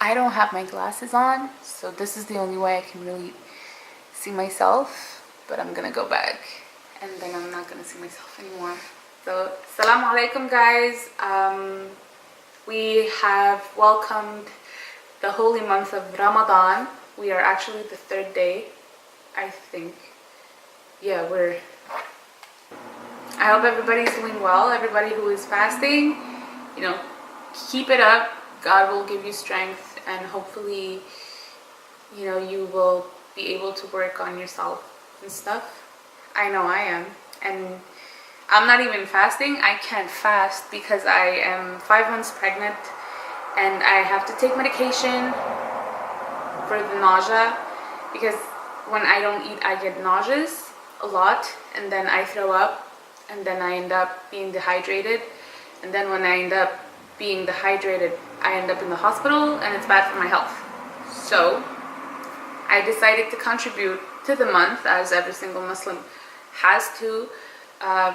I don't have my glasses on, so this is the only way I can really see myself, but I'm gonna go back and then I'm not gonna see myself anymore. So, Assalamu alaikum guys. We have welcomed the holy month of Ramadan. We are actually the third day, I think. Yeah, I hope everybody's doing well. Everybody who is fasting, keep it up. God will give you strength, and hopefully, you will be able to work on yourself and stuff. I know I am. And I'm not even fasting. I can't fast because I am 5 months pregnant and I have to take medication for the nausea, because when I don't eat, I get nauseous a lot, and then I throw up, and then I end up being dehydrated, and then when I end up being dehydrated, I end up in the hospital, and it's bad for my health. So I decided to contribute to the month, as every single Muslim has to. My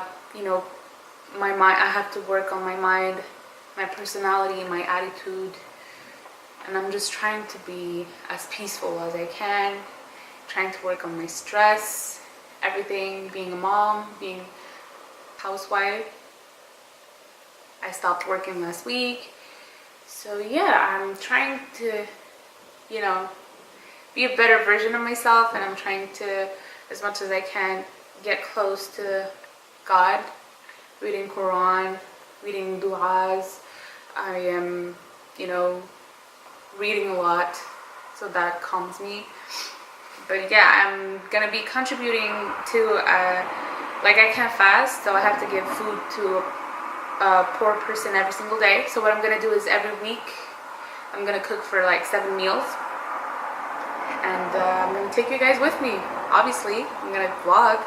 mind, I have to work on my mind, my personality, my attitude, and I'm just trying to be as peaceful as I can, trying to work on my stress, everything, being a mom, being a housewife. I stopped working last week. So yeah, I'm trying to, be a better version of myself, and I'm trying to, as much as I can, get close to God, reading Quran, reading du'as. I am, reading a lot, so that calms me. But yeah, I'm gonna be contributing to, I can't fast, so I have to give food to a poor person every single day. So what I'm gonna do is every week I'm gonna cook for 7 meals, and I'm gonna take you guys with me. Obviously, I'm gonna vlog.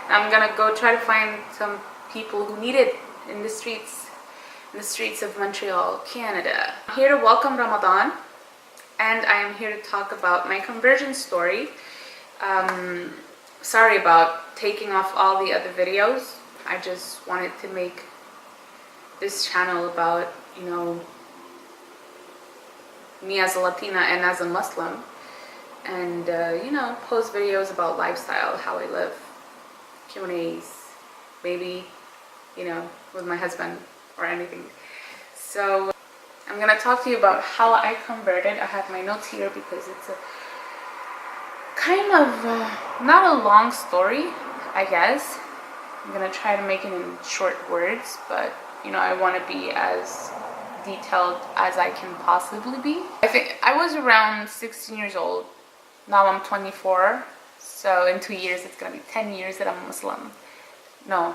I'm gonna go try to find some people who need it in the streets of Montreal, Canada. I'm here to welcome Ramadan, and I am here to talk about my conversion story. Sorry about taking off all the other videos. I just wanted to make this channel about, me as a Latina and as a Muslim, and post videos about lifestyle, how I live, Q&As, maybe, with my husband or anything. So I'm gonna talk to you about how I converted. I have my notes here because it's a kind of not a long story, I guess. I'm gonna try to make it in short words, but I want to be as detailed as I can possibly be. I think I was around 16 years old. Now I'm 24, so in 2 years it's gonna be 10 years that I'm Muslim. No,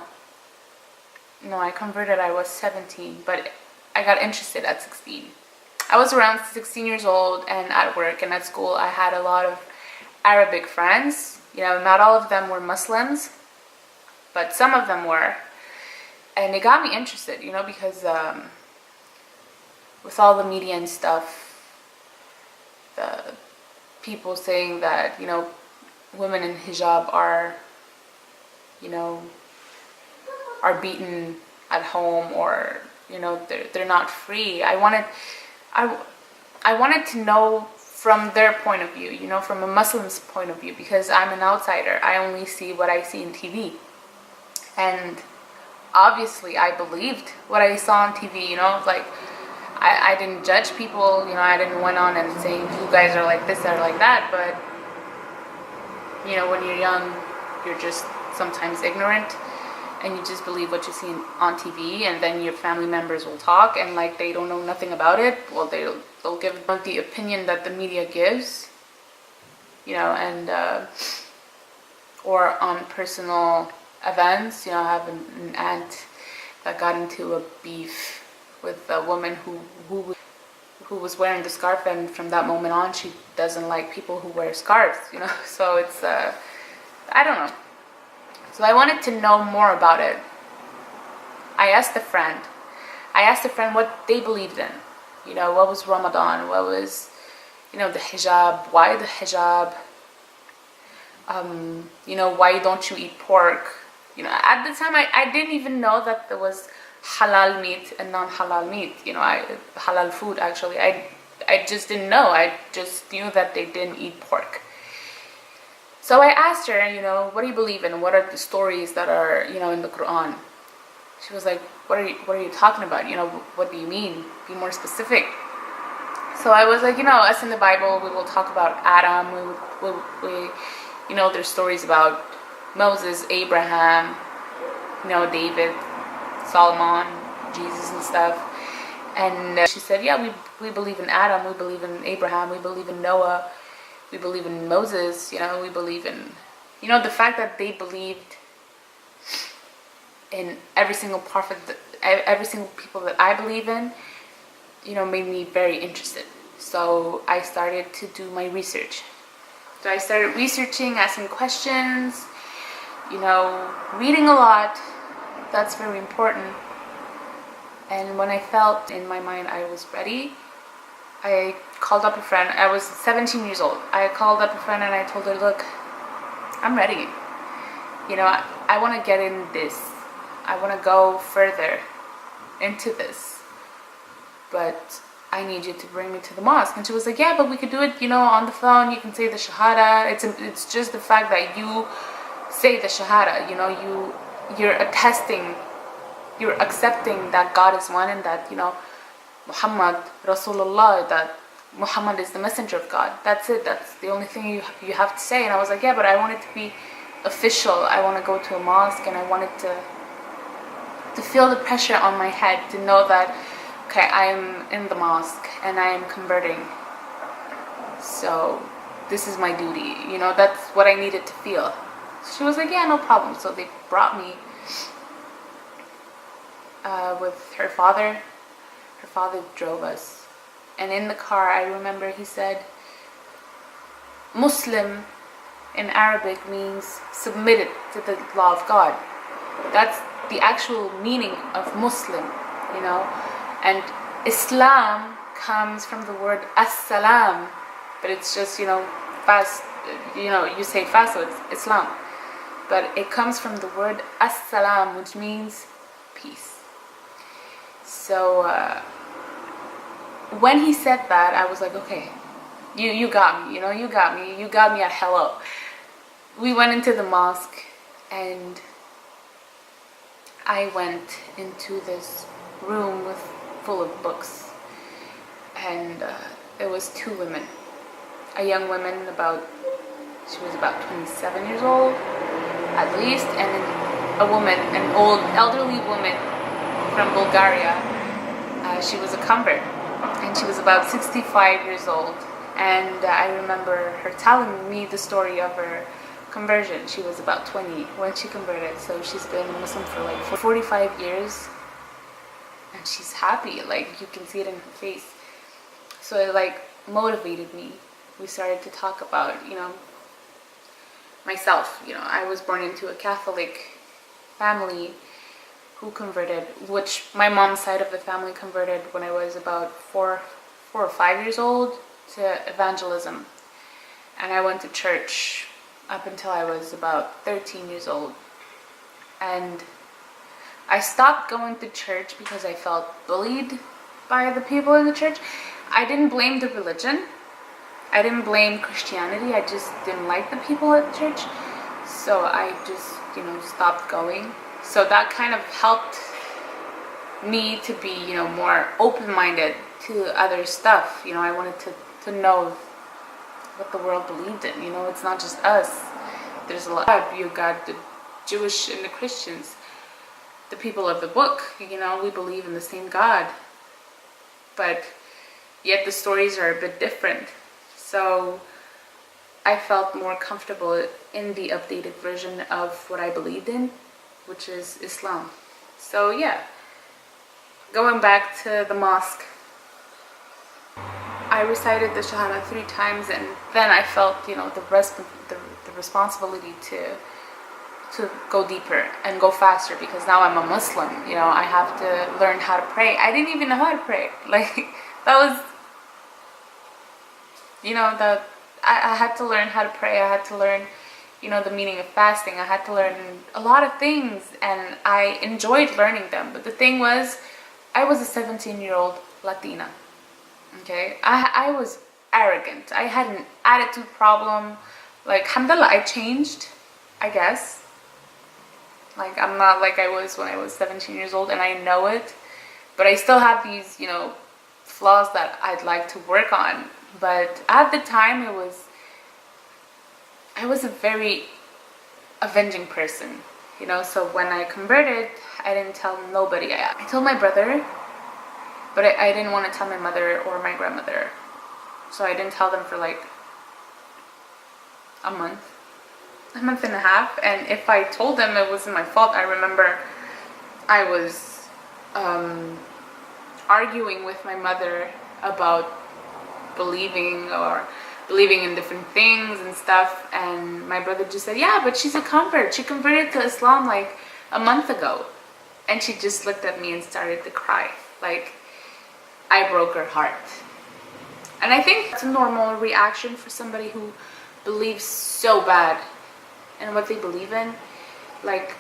I converted, I was 17, but I got interested at 16. I was around 16 years old, and at work and at school I had a lot of Arabic friends. Not all of them were Muslims, but some of them were. And it got me interested, because with all the media and stuff, the people saying that, women in hijab are, are beaten at home, or, they're not free. I wanted to know from their point of view, from a Muslim's point of view, because I'm an outsider. I only see what I see in TV. And obviously I believed what I saw on TV, I didn't judge people, I didn't went on and saying you guys are like this or like that, but when you're young, you're just sometimes ignorant, and you just believe what you see on TV, and then your family members will talk, and they don't know nothing about it. Well, they'll give the opinion that the media gives, and or on personal events. I have an aunt that got into a beef with a woman who was wearing the scarf, and from that moment on she doesn't like people who wear scarves, so it's I don't know. So I wanted to know more about it. I asked a friend what they believed in, what was Ramadan, what was the hijab, why the hijab, why don't you eat pork. At the time I didn't even know that there was halal meat and non-halal meat, halal food actually. I I just didn't know. I just knew that they didn't eat pork. So I asked her, what do you believe in? What are the stories that are, in the Quran? She was like, what are you talking about? What do you mean? Be more specific. So I was like, us in the Bible, we will talk about Adam. There's stories about Moses, Abraham, David, Solomon, Jesus and stuff. And she said, yeah, we believe in Adam, we believe in Abraham, we believe in Noah, we believe in Moses, we believe in, the fact that they believed in every single prophet, every single people that I believe in, made me very interested. So I started to do my research. So I started researching, asking questions, reading a lot. That's very important. And when I felt in my mind I was ready, I called up a friend. I was 17 years old. I called up a friend and I told her, look, I'm ready. I want to get in this. I want to go further into this. But I need you to bring me to the mosque. And she was like, yeah, but we could do it, on the phone. You can say the Shahada. It's just the fact that you say the Shahada. You're attesting, you're accepting that God is one and that, Muhammad Rasulullah, that Muhammad is the messenger of God. That's it. That's the only thing you have to say. And I was like, yeah, but I want it to be official. I want to go to a mosque and I wanted to feel the pressure on my head to know that, okay, I am in the mosque and I am converting. So this is my duty. That's what I needed to feel. She was like, yeah, no problem. So they brought me with her father. Her father drove us. And in the car, I remember he said, Muslim in Arabic means submitted to the law of God. That's the actual meaning of Muslim, And Islam comes from the word as-salam, but it's just, fast, you say fast, so it's Islam. But it comes from the word as-salam, which means peace. So when he said that, I was like, okay, you got me, you got me at hello. We went into the mosque and I went into this room full of books, and it was two women, a young woman she was about 27 years old at least, and a woman, an old elderly woman from Bulgaria. She was a convert and she was about 65 years old, and I remember her telling me the story of her conversion. She was about 20 when she converted, so she's been Muslim for like 45 years, and she's happy, you can see it in her face. So it motivated me. We started to talk about, myself. I was born into a Catholic family who converted, which my mom's side of the family converted when I was about 4 or 5 years old to evangelism. And I went to church up until I was about 13 years old. And I stopped going to church because I felt bullied by the people in the church. I didn't blame the religion. I didn't blame Christianity. I just didn't like the people at church. So I just, stopped going. So that kind of helped me to be, more open-minded to other stuff. I wanted to know what the world believed in. It's not just us. There's a lot. You got the Jewish and the Christians, the people of the book. We believe in the same God, but yet the stories are a bit different. So I felt more comfortable in the updated version of what I believed in, which is Islam. So yeah, going back to the mosque, I recited the Shahada 3 times, and then I felt, the responsibility to go deeper and go faster, because now I'm a Muslim. I have to learn how to pray. I didn't even know how to pray. That was, I had to learn how to pray. I had to learn, the meaning of fasting. I had to learn a lot of things, and I enjoyed learning them. But the thing was, I was a 17-year-old Latina. Okay, I was arrogant. I had an attitude problem. Like, alhamdulillah, I changed, I guess. Like, I'm not like I was when I was 17 years old, and I know it. But I still have these, flaws that I'd like to work on. But at the time, I was a very avenging person, So when I converted, I didn't tell nobody. I told my brother, but I didn't want to tell my mother or my grandmother. So I didn't tell them for like a month and a half. And if I told them, it wasn't my fault. I remember I was arguing with my mother about believing in different things and stuff, and my brother just said, yeah, but she's a convert. She converted to Islam like a month ago. And she just looked at me and started to cry. Like, I broke her heart. And I think it's a normal reaction for somebody who believes so bad in what they believe in. Like,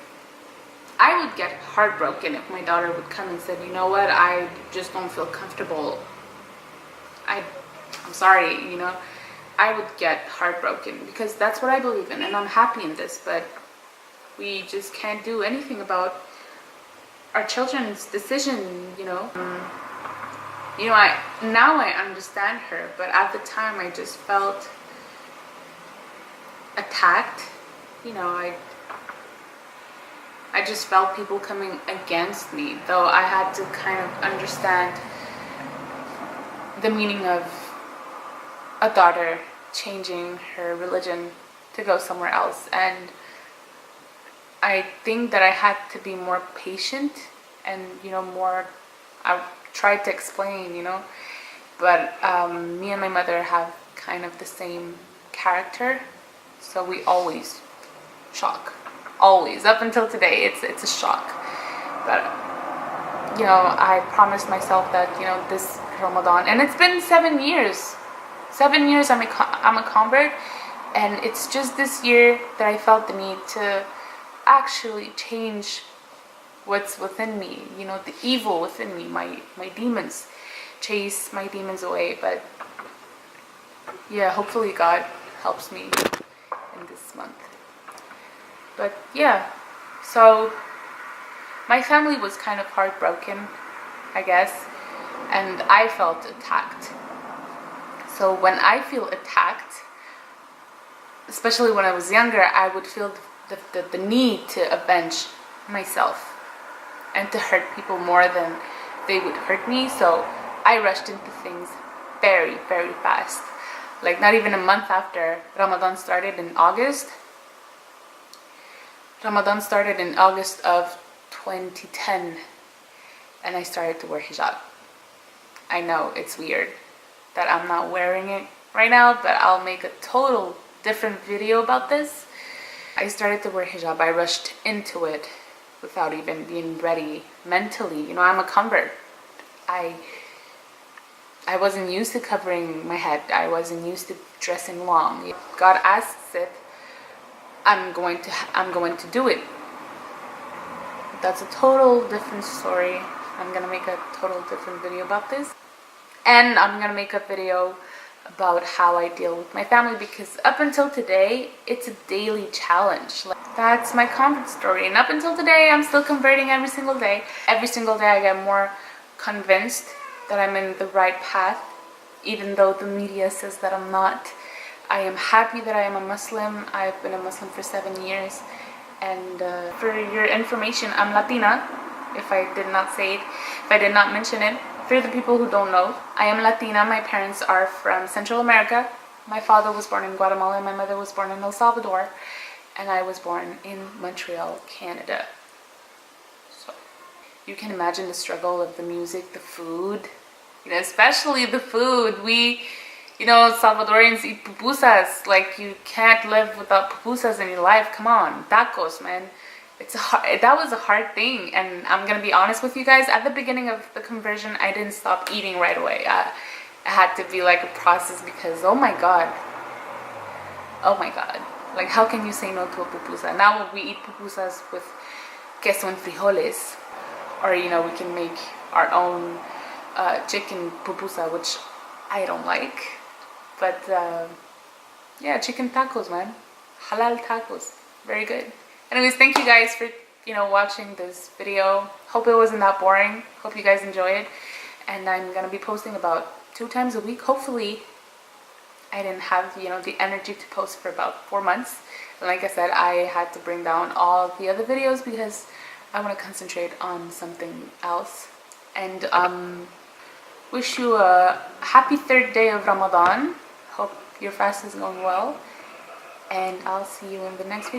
I would get heartbroken if my daughter would come and said, you know what, I just don't feel comfortable. I'm sorry, I would get heartbroken because that's what I believe in and I'm happy in this, but we just can't do anything about our children's decision, now I understand her, but at the time I just felt attacked. I just felt people coming against me, though I had to kind of understand the meaning of a daughter changing her religion to go somewhere else. And I think that I had to be more patient and, I tried to explain, but me and my mother have kind of the same character, so we always shock. Always, up until today, it's a shock. But, I promised myself that, this Ramadan, and it's been 7 years. 7 years I'm a convert, and it's just this year that I felt the need to actually change what's within me, the evil within me, my demons, chase my demons away. But yeah, hopefully God helps me in this month. But yeah, so my family was kind of heartbroken, I guess, and I felt attacked. So when I feel attacked, especially when I was younger, I would feel the need to avenge myself and to hurt people more than they would hurt me. So I rushed into things very, very fast. Like, not even a month after Ramadan started in August. Ramadan started in August of 2010, and I started to wear hijab. I know it's weird that I'm not wearing it right now, but I'll make a total different video about this. I started to wear hijab. I rushed into it without even being ready mentally. I'm a convert. I wasn't used to covering my head. I wasn't used to dressing long. God asks it, I'm going to do it. That's a total different story. I'm gonna make a total different video about this, and I'm gonna make a video about how I deal with my family, because up until today it's a daily challenge. That's my convert story, and up until today I'm still converting every single day. Every single day I get more convinced that I'm in the right path, even though the media says that I'm not. I am happy that I am a Muslim. I've been a Muslim for 7 years. And for your information, I'm Latina, if I did not say it, if I did not mention it. For the people who don't know, I am Latina. My parents are from Central America. My father was born in Guatemala and my mother was born in El Salvador. And I was born in Montreal, Canada. So you can imagine the struggle of the music, the food, especially the food. We, Salvadorians eat pupusas. Like, you can't live without pupusas in your life. Come on, tacos, man. That was a hard thing, and I'm gonna be honest with you guys. At the beginning of the conversion, I didn't stop eating right away. It had to be like a process, because oh my god, like, how can you say no to a pupusa? Now we eat pupusas with queso and frijoles, or we can make our own chicken pupusa, which I don't like. But yeah, chicken tacos, man. Halal tacos. Very good. Anyways, thank you guys for, watching this video. Hope it wasn't that boring. Hope you guys enjoy it. And I'm going to be posting about 2 times a week. Hopefully, I didn't have, the energy to post for about 4 months. And like I said, I had to bring down all the other videos because I want to concentrate on something else. And wish you a happy 3rd day of Ramadan. Hope your fast is going well. And I'll see you in the next video.